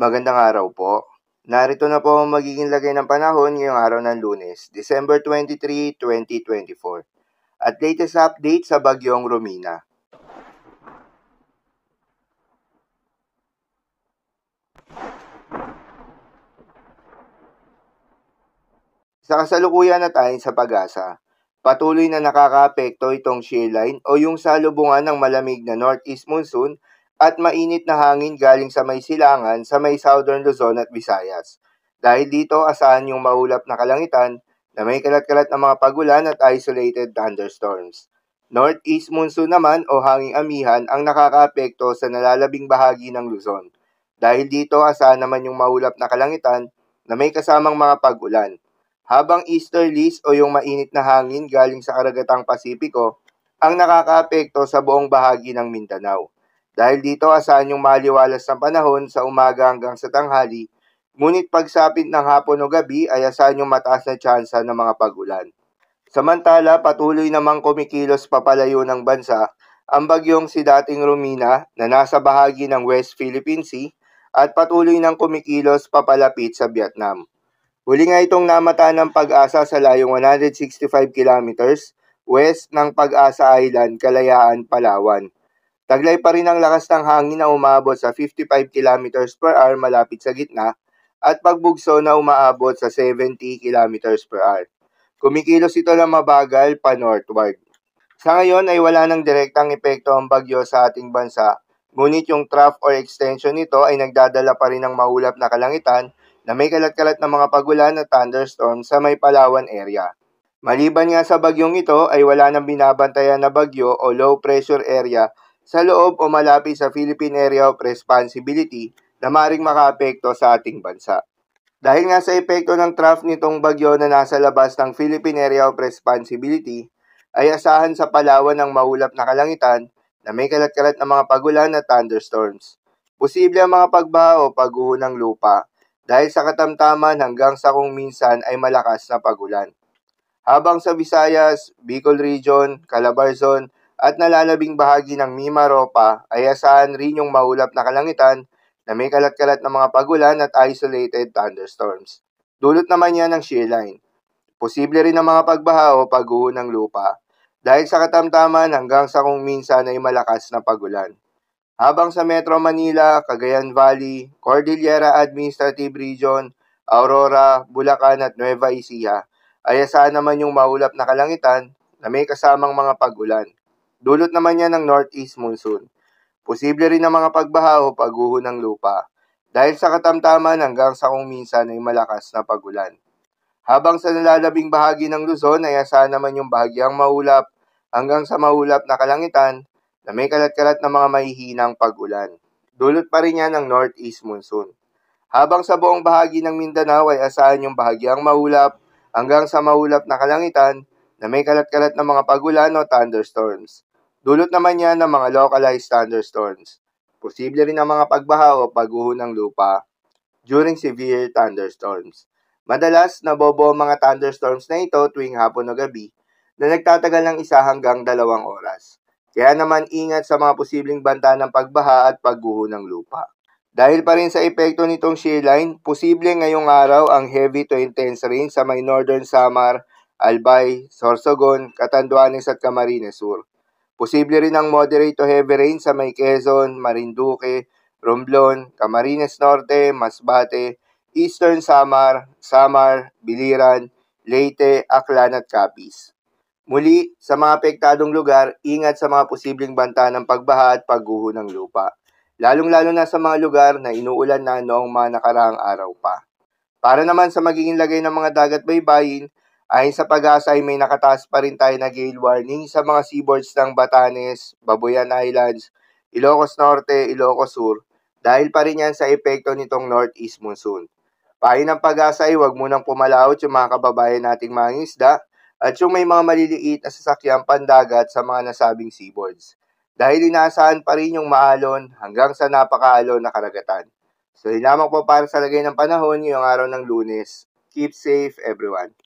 Magandang araw po. Narito na po ang magiging lagay ng panahon ngayong araw ng Lunes, December 23, 2024. At latest update sa bagyong Romina. Sa kasalukuyan at ayon sa Pag-asa, patuloy na nakakaapekto itong shear line o yung salubungan ng malamig na northeast monsoon at mainit na hangin galing sa may silangan sa may southern Luzon at Visayas. Dahil dito, asahan yung maulap na kalangitan na may kalat-kalat na mga pagulan at isolated thunderstorms. Northeast monsoon naman o hanging amihan ang nakakaapekto sa nalalabing bahagi ng Luzon. Dahil dito, asahan naman yung maulap na kalangitan na may kasamang mga pagulan. Habang easterlies o yung mainit na hangin galing sa karagatang Pasipiko ang nakakaapekto sa buong bahagi ng Mindanao. Dahil dito, asahan yung maliwalas ng panahon sa umaga hanggang sa tanghali, ngunit pagsapit ng hapon o gabi ay asahan yung mataas na tsansa ng mga pagulan. Samantala, patuloy namang kumikilos papalayo ng bansa ang bagyong si dating Romina na nasa bahagi ng West Philippine Sea at patuloy nang kumikilos papalapit sa Vietnam. Huli nga itong namata ng Pag-asa sa layong 165 kilometers west ng Pag-asa Island, Kalayaan, Palawan. Taglay pa rin ang lakas ng hangin na umabot sa 55 kilometers per hour malapit sa gitna at pagbugso na umaabot sa 70 kilometers per hour. Kumikilos ito ng mabagal pa northward. Sa ngayon ay wala nang direktang epekto ang bagyo sa ating bansa, ngunit yung trough or extension nito ay nagdadala pa rin ng maulap na kalangitan na may kalat-kalat na mga pagulan at thunderstorm sa may Palawan area. Maliban nga sa bagyong ito ay wala nang binabantayan na bagyo o low pressure area sa loob o malapit sa Philippine Area of Responsibility na maring makaapekto sa ating bansa. Dahil nga sa epekto ng trough nitong bagyo na nasa labas ng Philippine Area of Responsibility, ay asahan sa Palawan ng maulap na kalangitan na may kalat-kalat na mga pagulan at thunderstorms. Posible ang mga pagbaha o pagguho ng lupa dahil sa katamtaman hanggang sa kung minsan ay malakas na pagulan. Habang sa Visayas, Bicol Region, Calabarzon at nalalabing bahagi ng Mimaropa ay asahan rin yung maulap na kalangitan na may kalat-kalat na mga pagulan at isolated thunderstorms. Dulot naman yan ng shear line. Posible rin ang mga pagbaha o pagguho ng lupa dahil sa katamtaman hanggang sa kung minsan ay malakas na pagulan. Habang sa Metro Manila, Cagayan Valley, Cordillera Administrative Region, Aurora, Bulacan at Nueva Ecija ay asahan naman yung maulap na kalangitan na may kasamang mga pagulan. Dulot naman yan ng northeast monsoon. Posible rin ang mga pagbaha o pagguho ng lupa dahil sa katamtaman hanggang sa kung minsan ay malakas na pagulan. Habang sa nalalabing bahagi ng Luzon ay asahan naman yung bahagyang maulap hanggang sa maulap na kalangitan na may kalat-kalat na mga mahihinang pag-ulan. Dulot pa rin yan ng northeast monsoon. Habang sa buong bahagi ng Mindanao ay asahan yung bahagyang maulap hanggang sa maulap na kalangitan na may kalat-kalat na mga pag-ulan o thunderstorms. Dulot naman yan ng mga localized thunderstorms. Posible rin ang mga pagbaha o pagguho ng lupa during severe thunderstorms. Madalas, nabobo ang mga thunderstorms na ito tuwing hapon o gabi na nagtatagal ng 1 hanggang 2 oras. Kaya naman ingat sa mga posibleng banta ng pagbaha at pagguho ng lupa. Dahil pa rin sa epekto nitong shear line, posible ngayong araw ang heavy to intense rain sa may Northern Samar, Albay, Sorsogon, Catanduanes at Camarines Sur. Posible rin ang moderate to heavy rain sa may Quezon, Marinduque, Romblon, Camarines Norte, Masbate, Eastern Samar, Biliran, Leyte, Aklan at Capiz. Muli, sa mga apektadong lugar, ingat sa mga posibleng banta ng pagbaha at pagguho ng lupa. Lalong-lalo na sa mga lugar na inuulan na noong mga nakaraang araw pa. Para naman sa magiging lagay ng mga dagat baybayin, ayon sa Pag-asa ay may nakataas pa rin tayo na gale warning sa mga seaboards ng Batanes, Babuyan Islands, Ilocos Norte, Ilocos Sur, dahil pa rin yan sa epekto nitong northeast monsoon. Payo ng Pag-asa ay huwag munang pumalaot yung mga kababayan nating mga isda at yung may mga maliliit na sasakyang pandagat sa mga nasabing seaboards. Dahil inaasahan pa rin yung maalon hanggang sa napakaalon na karagatan. So, yun lamang po para sa lagay ng panahon ngayong araw ng Lunes. Keep safe, everyone.